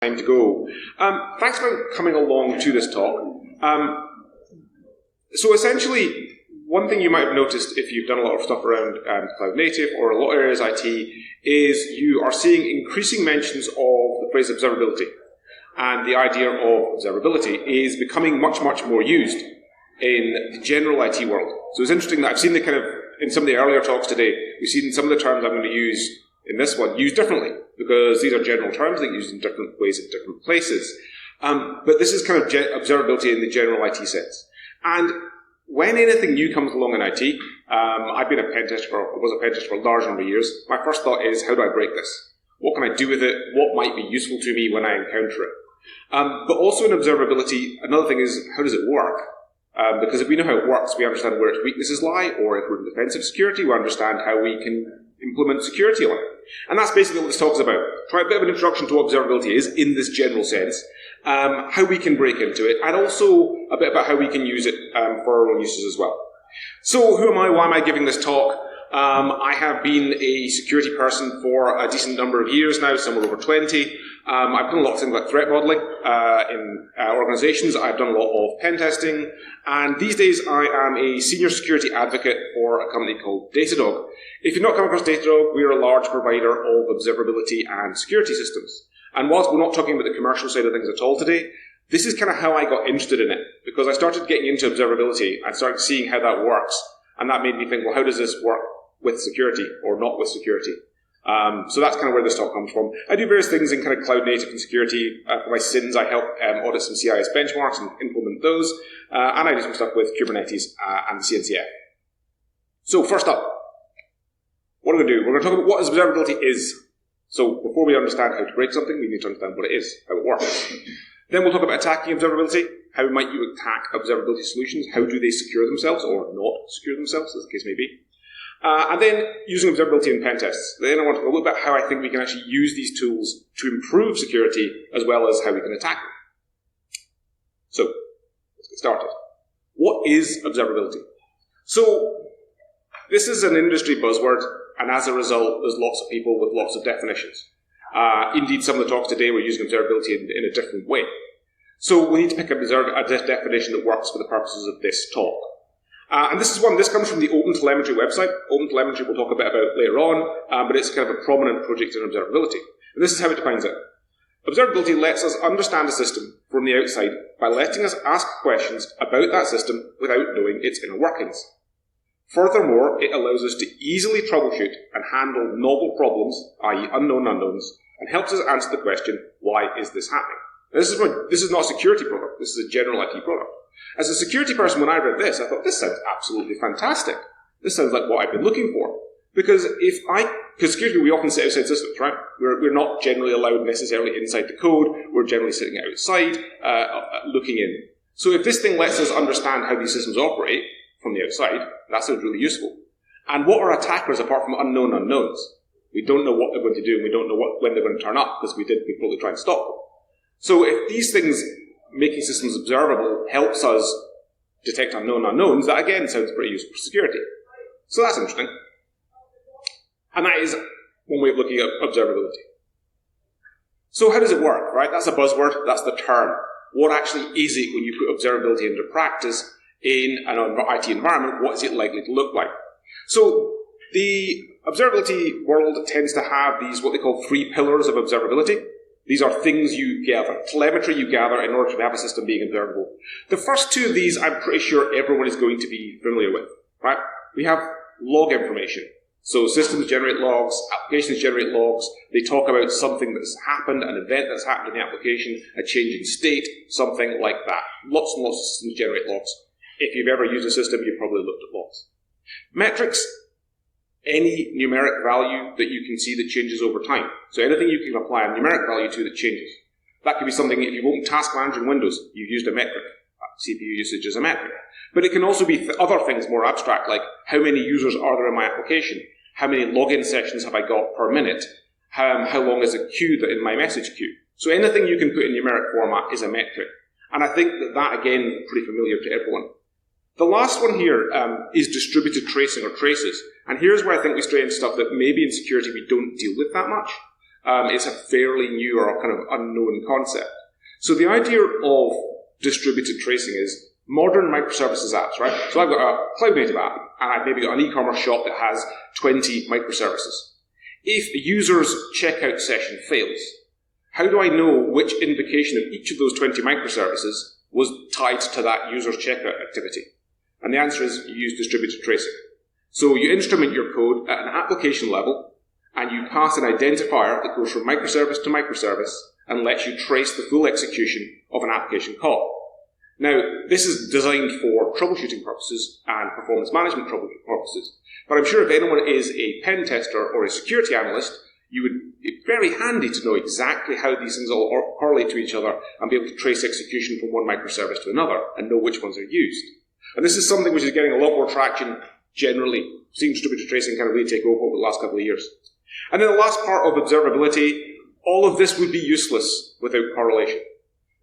Time to go. Thanks for coming along to this talk. So essentially, one thing you might have noticed if you've done a lot of stuff around cloud native or a lot of areas IT is you are seeing increasing mentions of the phrase observability. And the idea of observability is becoming much, much more used in the general IT world. So it's interesting that I've seen in some of the earlier talks today, we've seen some of the terms I'm going to use in this one used differently, because these are general terms that are used in different ways in different places. But this is kind of observability in the general IT sense. And when anything new comes along in IT, I've been a pen tester for a large number of years. My first thought is, how do I break this? What can I do with it? What might be useful to me when I encounter it? But also in observability, another thing is, how does it work? Because if we know how it works, we understand where its weaknesses lie, or if we're in defensive security, we understand how we can implement security on it. And that's basically what this talk is about. Try a bit of an introduction to what observability is in this general sense, how we can break into it, and also a bit about how we can use it for our own uses as well. So who am I? Why am I giving this talk? I have been a security person for a decent number of years now, somewhere over 20. I've done a lot of things like threat modeling in organizations. I've done a lot of pen testing. And these days I am a senior security advocate for a company called Datadog. If you've not come across Datadog, we're a large provider of observability and security systems. And whilst we're not talking about the commercial side of things at all today, this is kind of how I got interested in it. Because I started getting into observability and started seeing how that works. And that made me think, well, how does this work with security or not with security? So that's kind of where this talk comes from. I do various things in kind of cloud native and security. For my sins, I help audit some CIS benchmarks and implement those. And I do some stuff with Kubernetes and CNCF. So first up, what are we going to do? We're going to talk about what observability is. So before we understand how to break something, we need to understand what it is, how it works. Then we'll talk about attacking observability. How might you attack observability solutions? How do they secure themselves or not secure themselves, as the case may be? And then using observability in pen tests. Then I want to talk a little bit about how I think we can actually use these tools to improve security as well as how we can attack them. So, let's get started. What is observability? So, this is an industry buzzword, and as a result, there's lots of people with lots of definitions. Indeed, some of the talks today were using observability in a different way. So, we need to pick a definition that works for the purposes of this talk. And this comes from the OpenTelemetry website. OpenTelemetry we'll talk a bit about later on, but it's kind of a prominent project in observability. And this is how it defines it. Observability lets us understand a system from the outside by letting us ask questions about that system without knowing its inner workings. Furthermore, it allows us to easily troubleshoot and handle novel problems, i.e. unknown unknowns, and helps us answer the question, why is this happening? Now, this is not a security product, this is a general IT product. As a security person, when I read this, I thought, this sounds absolutely fantastic. This sounds like what I've been looking for. Because security, we often sit outside systems, right? We're not generally allowed necessarily inside the code. We're generally sitting outside, looking in. So if this thing lets us understand how these systems operate from the outside, that sounds really useful. And what are attackers apart from unknown unknowns? We don't know what they're going to do, and we don't know when they're going to turn up, because we probably try and stop them. So if these things, making systems observable, helps us detect unknown unknowns, that again sounds pretty useful for security. So that's interesting. And that is one way of looking at observability. So how does it work, right? That's a buzzword, that's the term. What actually is it when you put observability into practice in an IT environment? What is it likely to look like? So the observability world tends to have these, what they call 3 pillars of observability. These are things you gather, telemetry you gather in order to have a system being observable. The first 2 of these, I'm pretty sure everyone is going to be familiar with, right? We have log information. So systems generate logs, applications generate logs. They talk about something that's happened, an event that's happened in the application, a change in state, something like that. Lots and lots of systems generate logs. If you've ever used a system, you've probably looked at logs. Metrics, any numeric value that you can see that changes over time. So anything you can apply a numeric value to that changes. That could be something, if you've opened Task Manager in Windows, you've used a metric. CPU usage is a metric. But it can also be other things more abstract, like how many users are there in my application? How many login sessions have I got per minute? How long is a queue in my message queue? So anything you can put in numeric format is a metric. And I think that again, is pretty familiar to everyone. The last one here is distributed tracing or traces. And here's where I think we stray into stuff that maybe in security we don't deal with that much. It's a fairly new or kind of unknown concept. So the idea of distributed tracing is modern microservices apps, right? So I've got a cloud-native app, and I've maybe got an e-commerce shop that has 20 microservices. If a user's checkout session fails, how do I know which invocation of each of those 20 microservices was tied to that user's checkout activity? And the answer is you use distributed tracing. So you instrument your code at an application level, and you pass an identifier that goes from microservice to microservice and lets you trace the full execution of an application call. Now, this is designed for troubleshooting purposes and performance management purposes, but I'm sure if anyone is a pen tester or a security analyst, you would be very handy to know exactly how these things all correlate to each other and be able to trace execution from one microservice to another and know which ones are used. And this is something which is getting a lot more traction generally. We've seen distributed tracing kind of really take over the last couple of years. And then the last part of observability, all of this would be useless without correlation.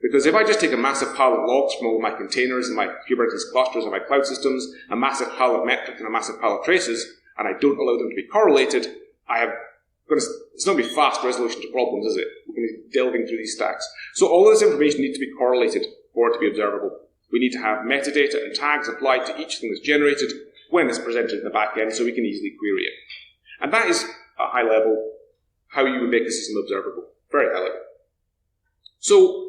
Because if I just take a massive pile of logs from all my containers and my Kubernetes clusters and my cloud systems, a massive pile of metrics and a massive pile of traces, and I don't allow them to be correlated, it's not going to be fast resolution to problems, is it? We're going to be delving through these stacks. So all of this information needs to be correlated for it to be observable. We need to have metadata and tags applied to each thing that's generated when it's presented in the back end so we can easily query it. And that is, at a high level, how you would make the system observable. Very high level. So,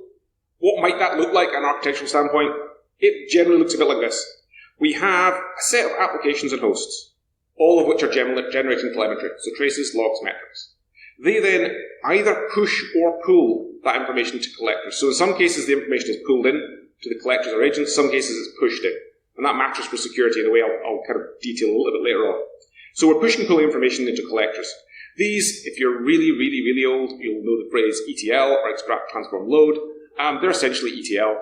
what might that look like at an architectural standpoint? It generally looks a bit like this. We have a set of applications and hosts, all of which are generating telemetry, so traces, logs, metrics. They then either push or pull that information to collectors. So in some cases, the information is pulled in to the collectors or agents. In some cases, it's pushed in. And that matters for security in a way I'll kind of detail a little bit later on. So we're pushing and pulling information into collectors. These, if you're really, really, really old, you'll know the phrase ETL, or extract, transform, load. They're essentially ETL.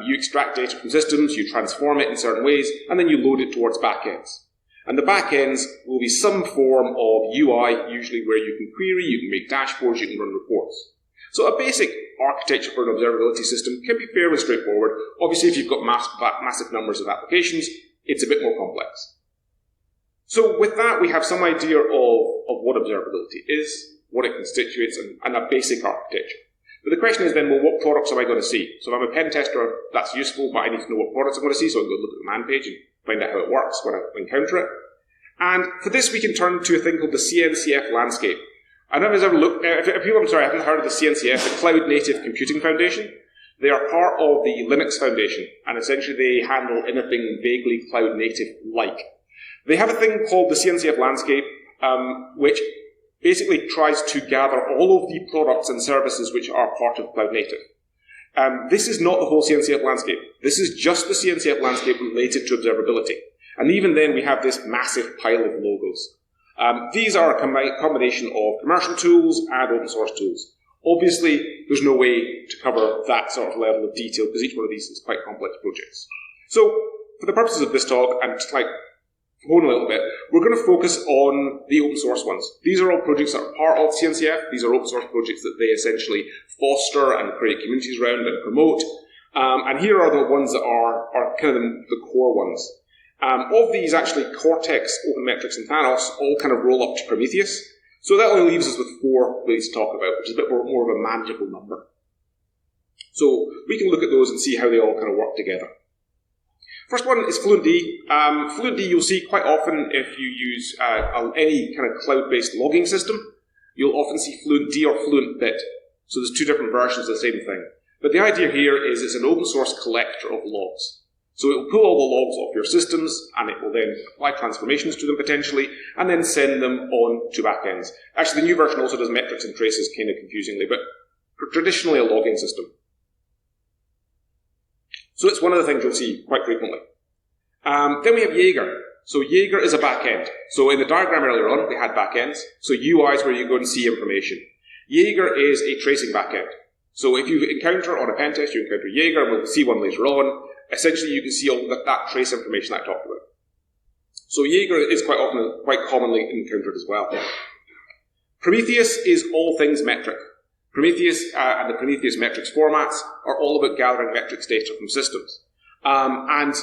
You extract data from systems, you transform it in certain ways, and then you load it towards backends. And the backends will be some form of UI, usually where you can query, you can make dashboards, you can run reports. So a basic architecture for an observability system can be fairly straightforward. Obviously, if you've got massive numbers of applications, it's a bit more complex. So with that, we have some idea of what observability is, what it constitutes, and a basic architecture. But the question is then, well, what products am I going to see? So if I'm a pen tester, that's useful, but I need to know what products I'm going to see, so I can go look at the man page and find out how it works when I encounter it. And for this, we can turn to a thing called the CNCF landscape. I don't know if you've ever looked, if people, haven't heard of the CNCF, the Cloud Native Computing Foundation. They are part of the Linux Foundation, and essentially they handle anything vaguely cloud native-like. They have a thing called the CNCF landscape, which basically tries to gather all of the products and services which are part of Cloud Native. This is not the whole CNCF landscape. This is just the CNCF landscape related to observability. And even then, we have this massive pile of logos. These are a combination of commercial tools and open source tools. Obviously, there's no way to cover that sort of level of detail because each one of these is quite complex projects. So, for the purposes of this talk, and to hone a little bit, we're going to focus on the open source ones. These are all projects that are part of CNCF. These are open source projects that they essentially foster and create communities around and promote. And here are the ones that are kind of the core ones. Of these, actually, Cortex, OpenMetrics, and Thanos all kind of roll up to Prometheus. So that only leaves us with 4 really to talk about, which is a bit more of a manageable number. So we can look at those and see how they all kind of work together. First one is FluentD. FluentD you'll see quite often if you use any kind of cloud-based logging system. You'll often see FluentD or FluentBit. So there's 2 different versions of the same thing. But the idea here is it's an open source collector of logs. So it will pull all the logs off your systems, and it will then apply transformations to them potentially, and then send them on to backends. Actually, the new version also does metrics and traces kind of confusingly, but traditionally a logging system. So it's one of the things you'll see quite frequently. Then we have Jaeger. So Jaeger is a backend. So in the diagram earlier on, we had backends. So UI is where you go and see information. Jaeger is a tracing backend. So if you encounter on a pen test, you encounter Jaeger, and we'll see one later on. Essentially, you can see all that trace information I talked about. So Jaeger is quite commonly encountered as well. Prometheus is all things metric. Prometheus and the Prometheus metrics formats are all about gathering metrics data from systems. And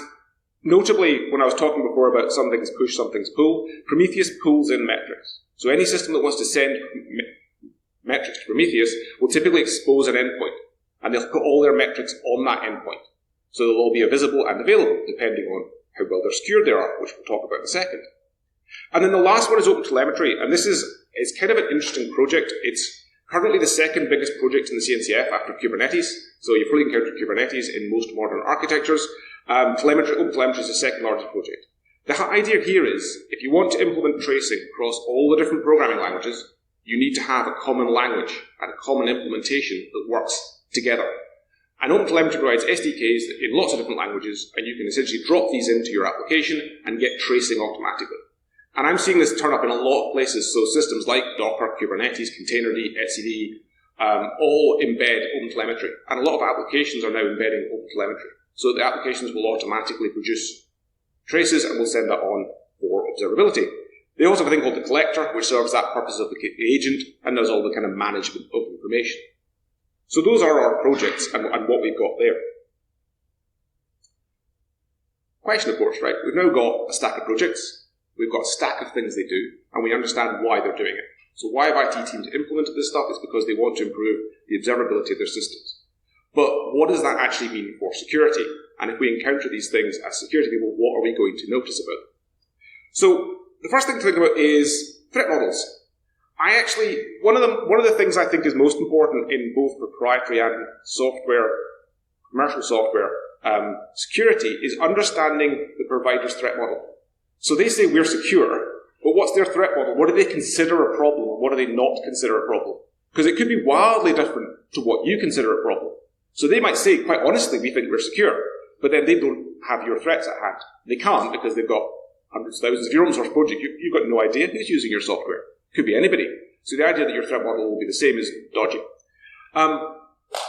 notably, when I was talking before about some things push, some things pull, Prometheus pulls in metrics. So any system that wants to send metrics to Prometheus will typically expose an endpoint, and they'll put all their metrics on that endpoint. So they'll all be visible and available, depending on how well they're secured they are, which we'll talk about in a second. And then the last one is OpenTelemetry, and this is kind of an interesting project. It's currently the second biggest project in the CNCF after Kubernetes, so you've probably encountered Kubernetes in most modern architectures. OpenTelemetry is the second largest project. The idea here is, if you want to implement tracing across all the different programming languages, you need to have a common language and a common implementation that works together. And OpenTelemetry provides SDKs in lots of different languages, and you can essentially drop these into your application and get tracing automatically. And I'm seeing this turn up in a lot of places, so systems like Docker, Kubernetes, Containerd, etcd, all embed OpenTelemetry. And a lot of applications are now embedding OpenTelemetry. So the applications will automatically produce traces and will send that on for observability. They also have a thing called the collector, which serves that purpose of the agent and does all the kind of management of information. So those are our projects and what we've got there. Question, of course, right? We've now got a stack of projects, we've got a stack of things they do, and we understand why they're doing it. So why have IT teams implemented this stuff? It's because they want to improve the observability of their systems. But what does that actually mean for security? And if we encounter these things as security people, what are we going to notice about them? So the first thing to think about is threat models. One of the things I think is most important in both proprietary and software, commercial software, security is understanding the provider's threat model. So they say we're secure, but what's their threat model? What do they consider a problem, and what do they not consider a problem? Because it could be wildly different to what you consider a problem. So they might say, quite honestly, we think we're secure, but then they don't have your threats at hand. They can't because they've got hundreds of thousands. If you're an open source project, you've got no idea who's using your software. Could be anybody. So the idea that your threat model will be the same is dodgy.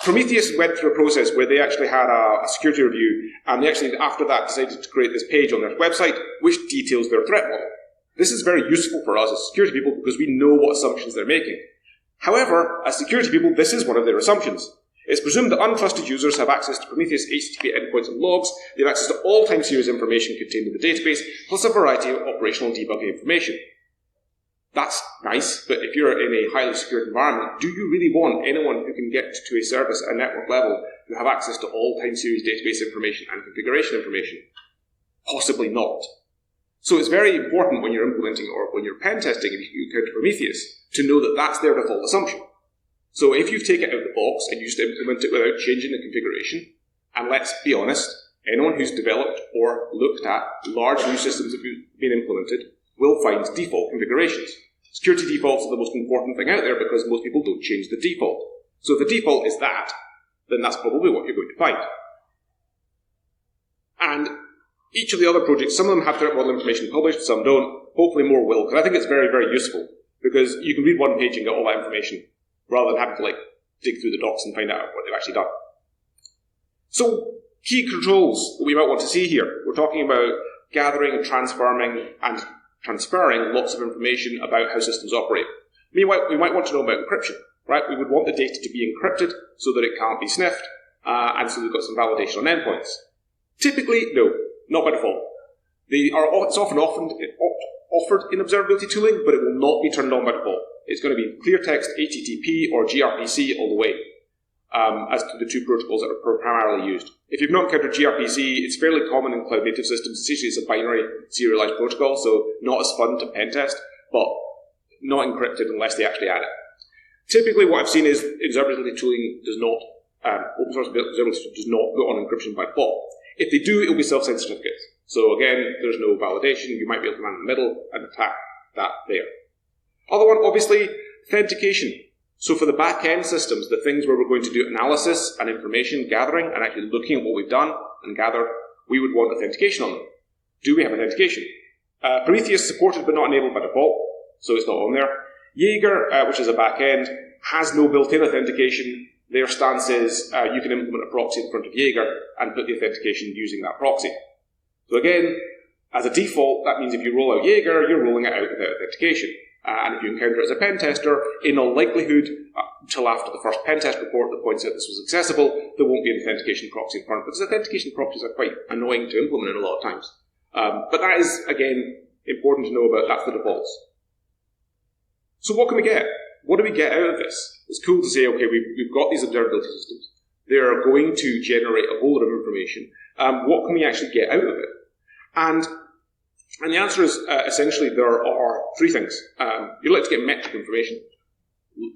Prometheus went through a process where they actually had a security review, and they actually, after that, decided to create this page on their website which details their threat model. This is very useful for us as security people because we know what assumptions they're making. However, as security people, this is one of their assumptions. It's presumed that untrusted users have access to Prometheus HTTP endpoints and logs. They have access to all time series information contained in the database, plus a variety of operational debugging information. That's nice, but if you're in a highly secured environment, do you really want anyone who can get to a service at a network level to have access to all time series database information and configuration information? Possibly not. So it's very important when you're implementing or when you're pen testing, if you encounter Prometheus, to know that that's their default assumption. So if you take it out of the box and you just implement it without changing the configuration, and let's be honest, anyone who's developed or looked at large new systems that have been implemented will find default configurations. Security defaults are the most important thing out there because most people don't change the default. So if the default is that, then that's probably what you're going to find. And each of the other projects, some of them have threat model information published, some don't. Hopefully more will, because I think it's very, very useful. Because you can read one page and get all that information, rather than having to dig through the docs and find out what they've actually done. So, key controls that we might want to see here. We're talking about gathering and transferring lots of information about how systems operate. We might want to know about encryption, right? We would want the data to be encrypted so that it can't be sniffed, and so we've got some validation on endpoints. Typically, no, not by default. It's often offered in observability tooling, but it will not be turned on by default. It's going to be clear text, HTTP, or gRPC all the way, as to the two protocols that are primarily used. If you've not encountered gRPC, it's fairly common in cloud-native systems. Essentially, it's a binary serialized protocol, so not as fun to pen test, but not encrypted unless they actually add it. Typically, what I've seen is observability tooling does not, open source observability does not go on encryption by default. If they do, it will be self-signed certificates. So again, there's no validation. You might be able to man in the middle and attack that there. Other one, obviously, authentication. So for the back-end systems, the things where we're going to do analysis and information gathering and actually looking at what we've done and gathered, we would want authentication on them. Do we have authentication? Prometheus supported but not enabled by default, so it's not on there. Jaeger, which is a back-end, has no built-in authentication. Their stance is you can implement a proxy in front of Jaeger and put the authentication using that proxy. So again, as a default, that means if you roll out Jaeger, you're rolling it out without authentication. And if you encounter it as a pen tester, in all likelihood, until after the first pen test report that points out this was accessible, there won't be an authentication proxy in front. Because authentication proxies are quite annoying to implement a lot of times. But that is, again, important to know about. That's the defaults. So what can we get? What do we get out of this? It's cool to say, okay, we've got these observability systems. They're going to generate a whole lot of information. What can we actually get out of it? And the answer is essentially there are three things. You'd like to get metric information,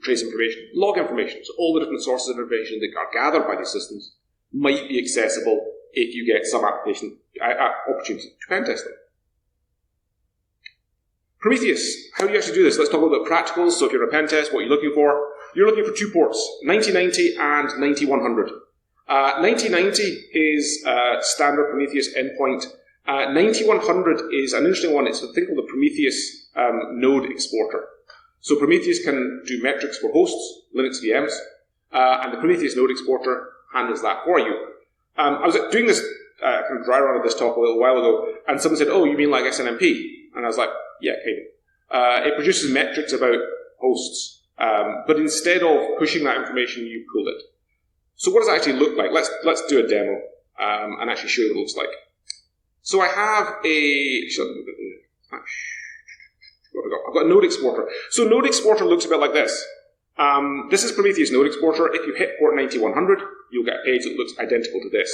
trace information, log information. So all the different sources of information that are gathered by these systems might be accessible if you get some application opportunity to pen test them. Prometheus, how do you actually do this? Let's talk a little bit practicals. So if you're a pen test, what you're looking for? You're looking for two ports, 9090 and 9100. 9090 is standard Prometheus endpoint. 9100 is an interesting one. It's a thing called the Prometheus node exporter. So Prometheus can do metrics for hosts, Linux VMs, and the Prometheus node exporter handles that for you. I was doing this kind of dry run of this talk a little while ago, and someone said, "Oh, you mean like SNMP?" And I was like, "Yeah, kind of." It produces metrics about hosts, but instead of pushing that information, you pull it. So what does it actually look like? Let's do a demo and actually show you what it looks like. So I have I've got a node exporter. So node exporter looks a bit like this. This is Prometheus node exporter. If you hit port 9100, you'll get a page that looks identical to this.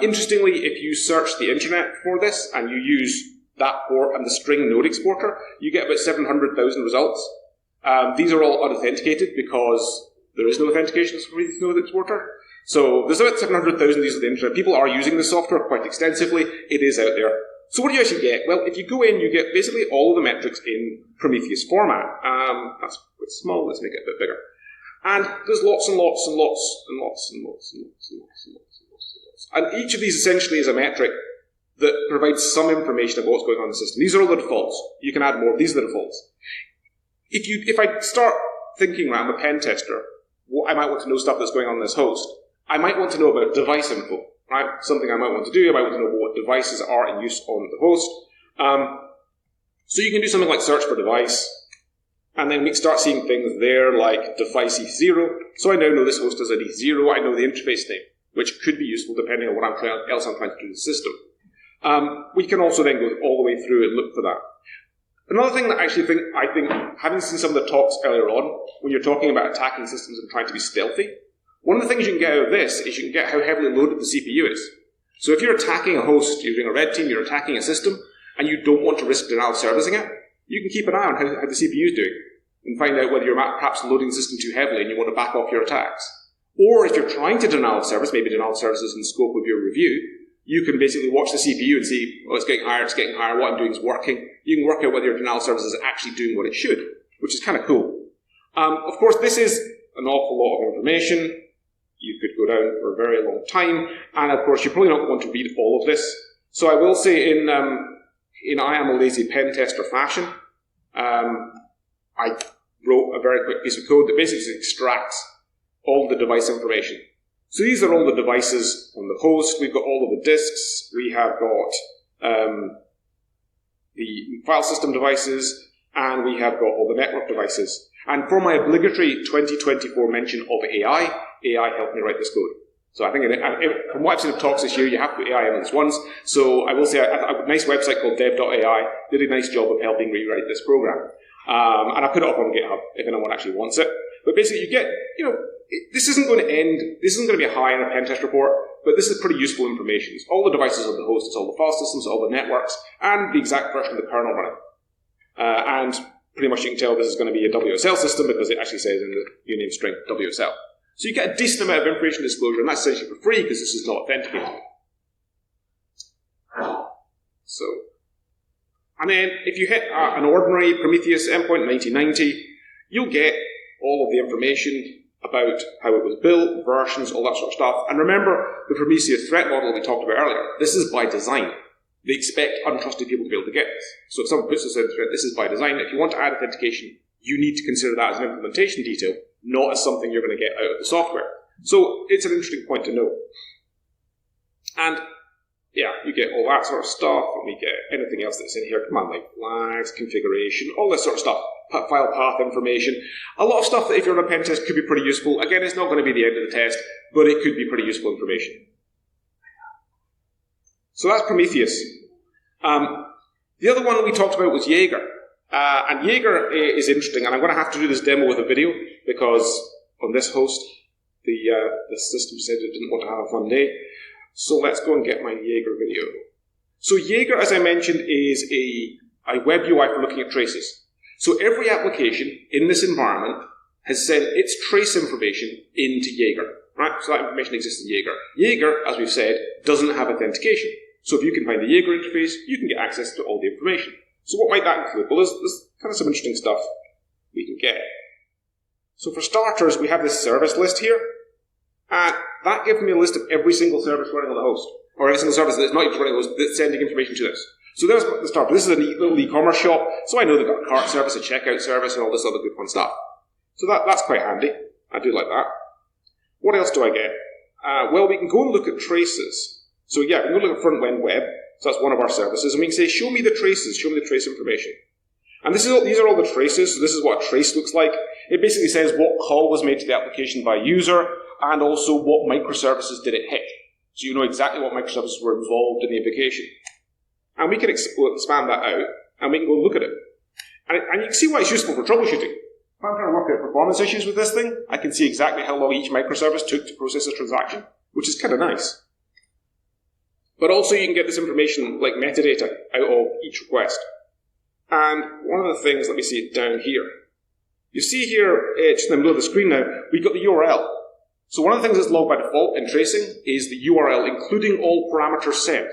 Interestingly, if you search the internet for this and you use that port and the string node exporter, you get about 700,000 results. These are all unauthenticated because there is no authentication for Prometheus node exporter. So there's about 700,000 of these on the internet. People are using this software quite extensively. It is out there. So what do you actually get? Well, if you go in, you get basically all of the metrics in Prometheus format. That's quite small. Let's make it a bit bigger. And there's lots and lots and lots and lots and lots and lots and lots and lots and lots and lots. And each of these essentially is a metric that provides some information about what's going on in the system. These are all the defaults. You can add more. These are the defaults. If I start thinking, right, I'm a pen tester, I might want to know stuff that's going on in this host. I might want to know about device info. Right? Something I might want to do. I might want to know what devices are in use on the host. So you can do something like search for device, and then we start seeing things there like device E0. So I now know this host is an E0. I know the interface name, which could be useful depending on what else I'm trying to do in the system. We can also then go all the way through and look for that. Another thing that I think, having seen some of the talks earlier on, when you're talking about attacking systems and trying to be stealthy, one of the things you can get out of this is you can get how heavily loaded the CPU is. So if you're attacking a host, you're doing a red team, you're attacking a system, and you don't want to risk denial of servicing it, you can keep an eye on how the CPU is doing and find out whether you're perhaps loading the system too heavily and you want to back off your attacks. Or if you're trying to denial of service, maybe denial of service is in the scope of your review, you can basically watch the CPU and see, oh, it's getting higher, what I'm doing is working. You can work out whether your denial of service is actually doing what it should, which is kind of cool. Of course, this is an awful lot of information. You could go down for a very long time, and of course, you probably don't want to read all of this. So I will say, in I am a lazy pen tester fashion, I wrote a very quick piece of code that basically extracts all the device information. So these are all the devices on the host. We've got all of the disks. We have got the file system devices, and we have got all the network devices. And for my obligatory 2024 mention of AI helped me write this code. So I think from what I've seen of talks this year, you have to put AI in this once. So I will say I have a nice website called dev.ai, did a nice job of helping rewrite this program. And I put it up on GitHub if anyone actually wants it. But basically you get, this isn't going to end, this isn't going to be a high in a pen test report, but this is pretty useful information. It's all the devices on the host, it's all the file systems, all the networks, and the exact version of the kernel running. And pretty much you can tell this is going to be a WSL system because it actually says in the uname string WSL. So you get a decent amount of information disclosure, and that's essentially for free because this is not authenticated. So, and then if you hit an ordinary Prometheus endpoint 1990, you'll get all of the information about how it was built, versions, all that sort of stuff. And remember the Prometheus threat model we talked about earlier. This is by design. They expect untrusted people to be able to get this. So if someone puts this in thread, this is by design. If you want to add authentication, you need to consider that as an implementation detail, not as something you're going to get out of the software. So it's an interesting point to know. And yeah, you get all that sort of stuff, and we get anything else that's in here, command line flags, configuration, all this sort of stuff, file path information. A lot of stuff that if you're on a pen test could be pretty useful. Again, it's not going to be the end of the test, but it could be pretty useful information. So that's Prometheus. The other one we talked about was Jaeger. And Jaeger is interesting, and I'm going to have to do this demo with a video, because on this host, the system said it didn't want to have a fun day. So let's go and get my Jaeger video. So Jaeger, as I mentioned, is a web UI for looking at traces. So every application in this environment has sent its trace information into Jaeger. Right? So that information exists in Jaeger. Jaeger, as we've said, doesn't have authentication. So if you can find the Jaeger interface, you can get access to all the information. So what might that include? Well, there's kind of some interesting stuff we can get. So for starters, we have this service list here. And that gives me a list of every single service running on the host. Or every single service that's not even running on the host that's sending information to this. So there's the starter. This is a neat little e-commerce shop. So I know they've got a cart service, a checkout service, and all this other good fun stuff. So that's quite handy. I do like that. What else do I get? Well, we can go and look at traces. So yeah, we can go look at front-end web. So that's one of our services. And we can say, show me the traces, show me the trace information. And these are all the traces. So this is what a trace looks like. It basically says what call was made to the application by a user, and also what microservices did it hit. So you know exactly what microservices were involved in the invocation. And we can expand that out, and we can go look at it. And you can see why it's useful for troubleshooting. If I'm trying to work out performance issues with this thing, I can see exactly how long each microservice took to process a transaction, which is kind of nice. But also you can get this information like metadata out of each request. And one of the things, let me see it down here. You see here, just in the middle of the screen now, we've got the URL. So one of the things that's logged by default in tracing is the URL, including all parameters sent.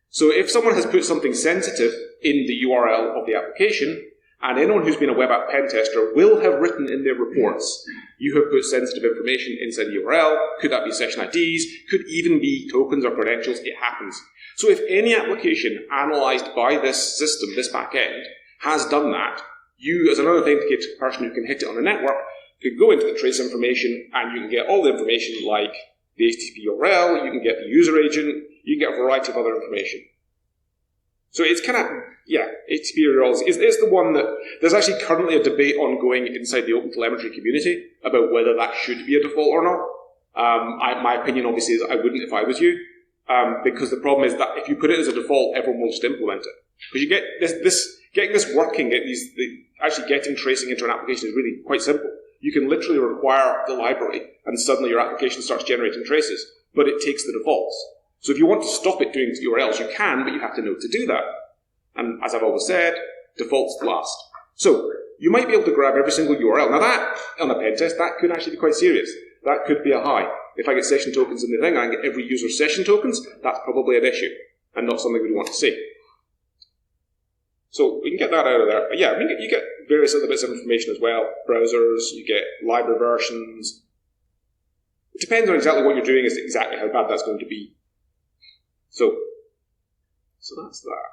So if someone has put something sensitive in the URL of the application, and anyone who's been a web app pen tester will have written in their reports, you have put sensitive information inside the URL. Could that be session IDs? Could even be tokens or credentials. It happens. So if any application analyzed by this system, this backend, has done that, you, as an unauthenticated person who can hit it on the network, could go into the trace information and you can get all the information like the HTTP URL, you can get the user agent, you can get a variety of other information. So it's kind of, yeah, HTTP URLs is the one that, there's actually currently a debate ongoing inside the OpenTelemetry community about whether that should be a default or not. My opinion obviously is I wouldn't if I was you, because the problem is that if you put it as a default, everyone will just implement it. Because you get getting this working, actually getting tracing into an application is really quite simple. You can literally require the library and suddenly your application starts generating traces, but it takes the defaults. So if you want to stop it doing URLs, you can, but you have to know to do that. And as I've always said, defaults last. So you might be able to grab every single URL. Now that, on a pen test, that could actually be quite serious. That could be a high. If I get session tokens in the thing, and I get every user's session tokens, that's probably an issue, and not something we want to see. So we can get that out of there. But yeah, you get various other bits of information as well. Browsers, you get library versions. It depends on exactly what you're doing as to exactly how bad that's going to be. So that's that.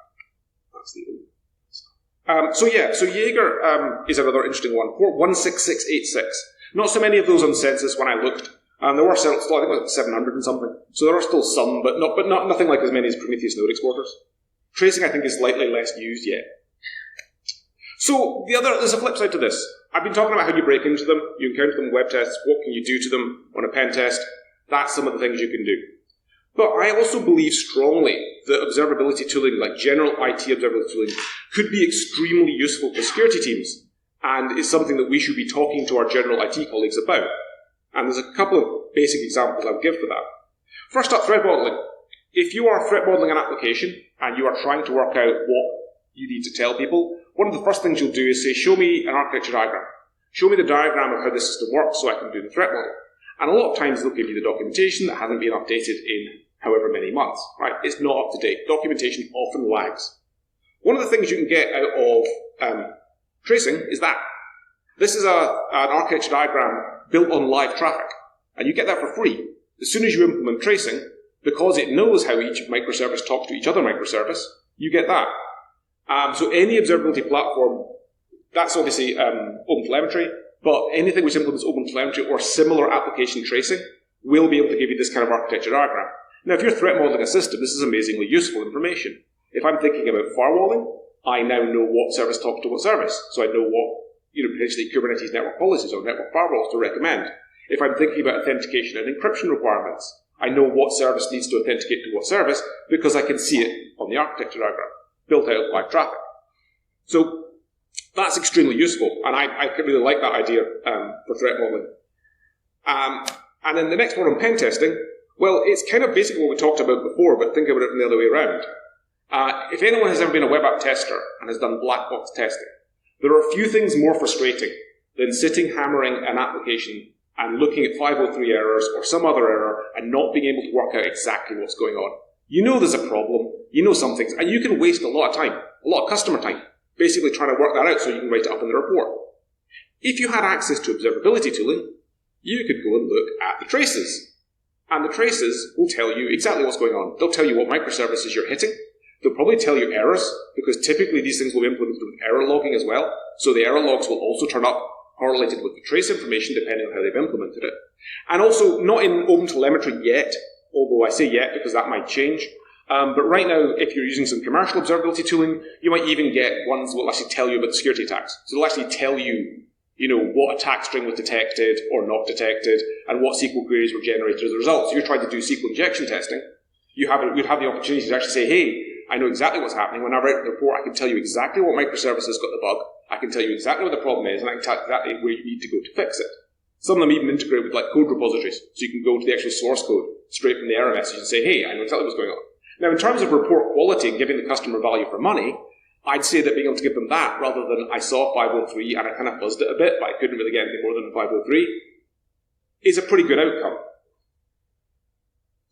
That's the old stuff. So Jaeger is another interesting one. Port 16686. Not so many of those on census when I looked. There were still, I think it was 700 and something. So there are still some, but nothing like as many as Prometheus node exporters. Tracing, I think, is slightly less used yet. So there's a flip side to this. I've been talking about how you break into them, you encounter them in web tests, what can you do to them on a pen test. That's some of the things you can do. But I also believe strongly that observability tooling, like general IT observability tooling, could be extremely useful for security teams, and is something that we should be talking to our general IT colleagues about. And there's a couple of basic examples I'll give for that. First up, threat modeling. If you are threat modeling an application, and you are trying to work out what you need to tell people, one of the first things you'll do is say, show me an architecture diagram. Show me the diagram of how the system works so I can do the threat model. And a lot of times they'll give you the documentation that hasn't been updated in however many months, right? It's not up to date. Documentation often lags. One of the things you can get out of tracing is that. This is an architecture diagram built on live traffic. And you get that for free. As soon as you implement tracing, because it knows how each microservice talks to each other microservice, you get that. So any observability platform, that's obviously OpenTelemetry, but anything which implements OpenTelemetry or similar application tracing will be able to give you this kind of architecture diagram. Now, if you're threat modeling a system, this is amazingly useful information. If I'm thinking about firewalling, I now know what service talks to what service, so I know what potentially Kubernetes network policies or network firewalls to recommend. If I'm thinking about authentication and encryption requirements, I know what service needs to authenticate to what service because I can see it on the architecture diagram, built out of live traffic. So That's extremely useful, and I really like that idea for threat modeling. And then the next one on pen testing, well, it's kind of basically what we talked about before, but think about it the other way around. If anyone has ever been a web app tester and has done black box testing, there are a few things more frustrating than sitting hammering an application and looking at 503 errors or some other error and not being able to work out exactly what's going on. You know there's a problem, you know some things, and you can waste a lot of time, a lot of customer time, basically trying to work that out so you can write it up in the report. If you had access to observability tooling, you could go and look at the traces. And the traces will tell you exactly what's going on. They'll tell you what microservices you're hitting. They'll probably tell you errors, because typically these things will be implemented with error logging as well. So the error logs will also turn up correlated with the trace information depending on how they've implemented it. And also, not in OpenTelemetry yet, although I say yet because that might change. But right now, if you're using some commercial observability tooling, you might even get ones that will actually tell you about the security attacks. So they'll actually tell you, what attack string was detected or not detected, and what SQL queries were generated as a result. So you're trying to do SQL injection testing. You'd have the opportunity to actually say, hey, I know exactly what's happening. When I write the report, I can tell you exactly what microservices got the bug. I can tell you exactly what the problem is, and I can tell you exactly where you need to go to fix it. Some of them even integrate with code repositories, so you can go to the actual source code straight from the error message and say, hey, I know exactly what's going on. Now, in terms of report quality and giving the customer value for money, I'd say that being able to give them that rather than I saw 503 and I kind of buzzed it a bit, but I couldn't really get anything more than a 503, is a pretty good outcome.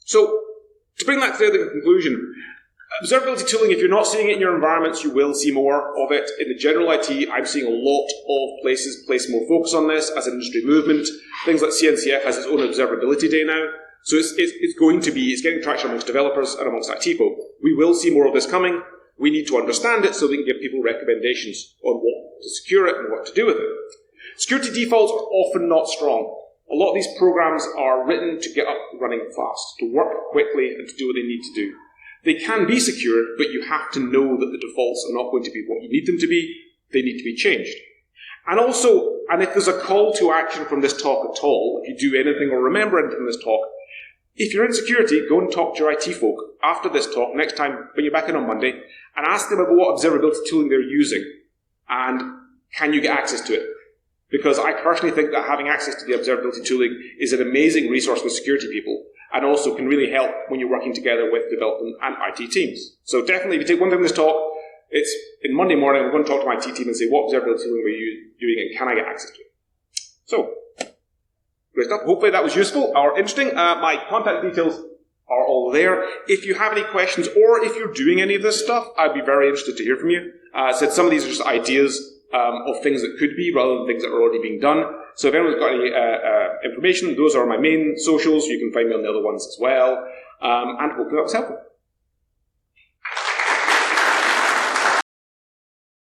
So, to bring that to the conclusion, observability tooling, if you're not seeing it in your environments, you will see more of it. In the general IT, I'm seeing a lot of places place more focus on this as an industry movement. Things like CNCF has its own observability day now. So it's getting traction amongst developers and amongst IT folk. We will see more of this coming. We need to understand it so we can give people recommendations on what to secure it and what to do with it. Security defaults are often not strong. A lot of these programs are written to get up and running fast, to work quickly and to do what they need to do. They can be secured, but you have to know that the defaults are not going to be what you need them to be. They need to be changed. And also, and if there's a call to action from this talk at all, if you do anything or remember anything from this talk, if you're in security, go and talk to your IT folk after this talk, next time when you're back in on Monday, and ask them about what observability tooling they're using, and can you get access to it? Because I personally think that having access to the observability tooling is an amazing resource for security people, and also can really help when you're working together with development and IT teams. So definitely, if you take one thing from this talk, it's in Monday morning, I'm going to talk to my IT team and say, what observability tooling are you doing and can I get access to it? So, great stuff. Hopefully that was useful or interesting. My contact details are all there. If you have any questions or if you're doing any of this stuff, I'd be very interested to hear from you. I said some of these are just ideas of things that could be rather than things that are already being done. So if anyone's got any information, those are my main socials. You can find me on the other ones as well. And hopefully that was helpful.